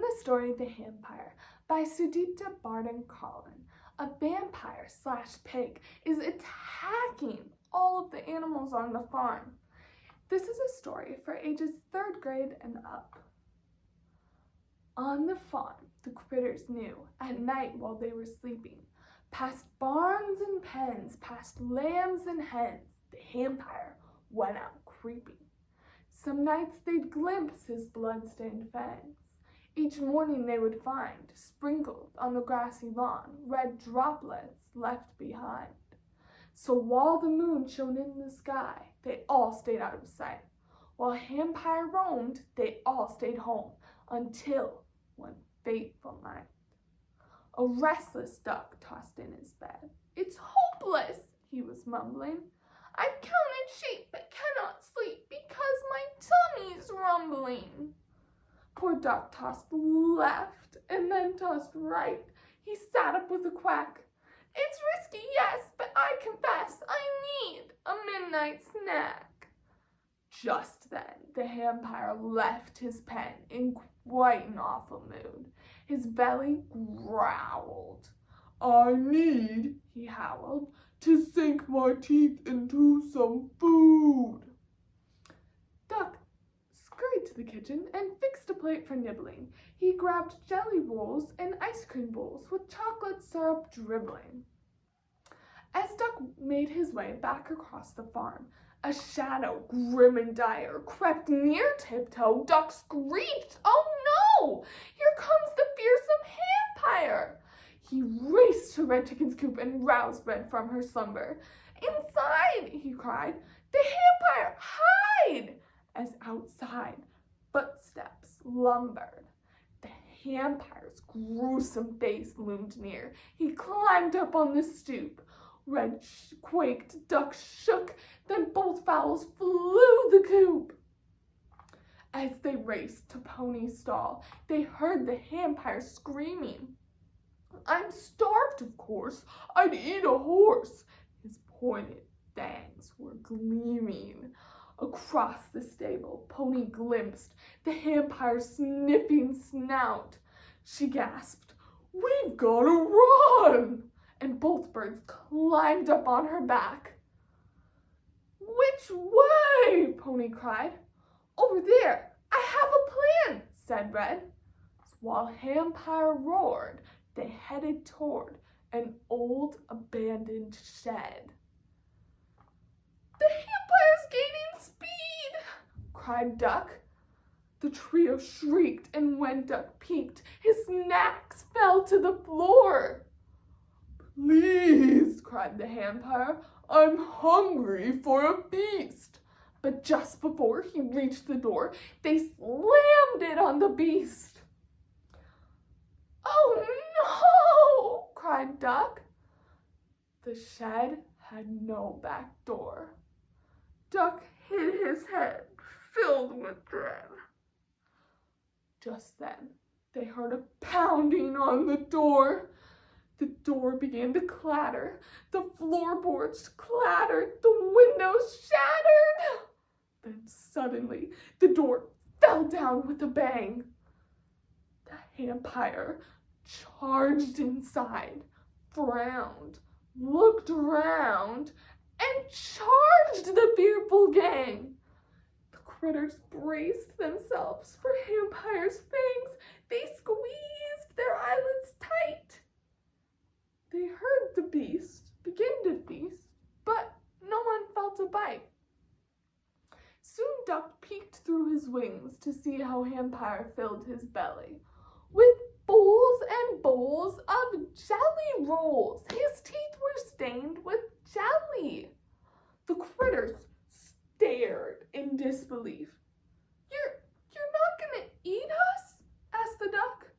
the story The Vampire by Sudipta Barden-Collin, a vampire/pig is attacking all of the animals on the farm. This is a story for ages 3rd grade and up. On the farm, the critters knew, at night while they were sleeping, past barns and pens, past lambs and hens, the vampire went out creeping. Some nights they'd glimpse his blood-stained fangs. Each morning they would find, sprinkled on the grassy lawn, red droplets left behind. So while the moon shone in the sky, they all stayed out of sight. While vampire roamed, they all stayed home, until one fateful night. A restless duck tossed in his bed. "It's hopeless," he was mumbling. "I've counted sheep but cannot sleep because my tummy's rumbling." Poor duck tossed left and then tossed right. He sat up with a quack. "It's risky, yes, but I confess I need a midnight snack." Just then, the vampire left his pen in quite an awful mood. His belly growled. "I need," he howled, "to sink my teeth into some food." Duck scurried to the kitchen and fixed a plate for nibbling. He grabbed jelly rolls and ice cream bowls with chocolate syrup dribbling. As Duck made his way back across the farm, a shadow, grim and dire, crept near tiptoe. Duck screeched, "Oh no! Here comes the fearsome vampire!" He raced to Red Chicken's coop and roused Red from her slumber. "Inside!" he cried. "The vampire! Hide!" As outside, footsteps lumbered. The vampire's gruesome face loomed near. He climbed up on the stoop. Red quaked, Duck shook, then both fowls flew the coop. As they raced to Pony's stall, they heard the vampire screaming. "I'm starved, of course. I'd eat a horse." His pointed fangs were gleaming. Across the stable, Pony glimpsed the vampire's sniffing snout. She gasped, "We've got to run!" And both birds climbed up on her back. "Which way?" Pony cried. "Over there. I have a plan," said Red. While vampire roared, they headed toward an old abandoned shed. "The vampire's gaining speed!" cried Duck. The trio shrieked, and when Duck peeked, his snacks fell to the floor. "Please," cried the vampire, "I'm hungry for a feast." But just before he reached the door, they slammed it on the beast. "Oh no!" cried Duck. The shed had no back door. Duck hid his head, filled with dread. Just then, they heard a pounding on the door. The door began to clatter. The floorboards clattered. The windows shattered. Then suddenly, the door fell down with a bang. The vampire charged inside, frowned, looked around, and charged the fearful gang. The critters braced themselves for vampire's fangs. They squeezed their eyelids tight. They heard the beast begin to feast, but no one felt a bite. Soon Duck peeked through his wings to see how vampire filled his belly with bowls and bowls of jelly rolls. His teeth were stained with jelly. The critters stared in disbelief. You're not gonna eat us?" asked the duck.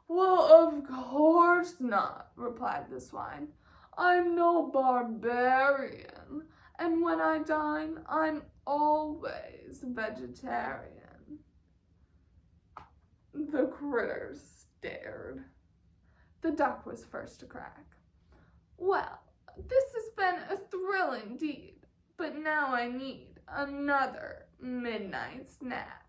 "Well, of course not," replied the swine. "I'm no barbarian, and when I dine, I'm always vegetarian." The critters stared. The duck was first to crack. "Well, this has been a thrill indeed, but now I need another midnight snack."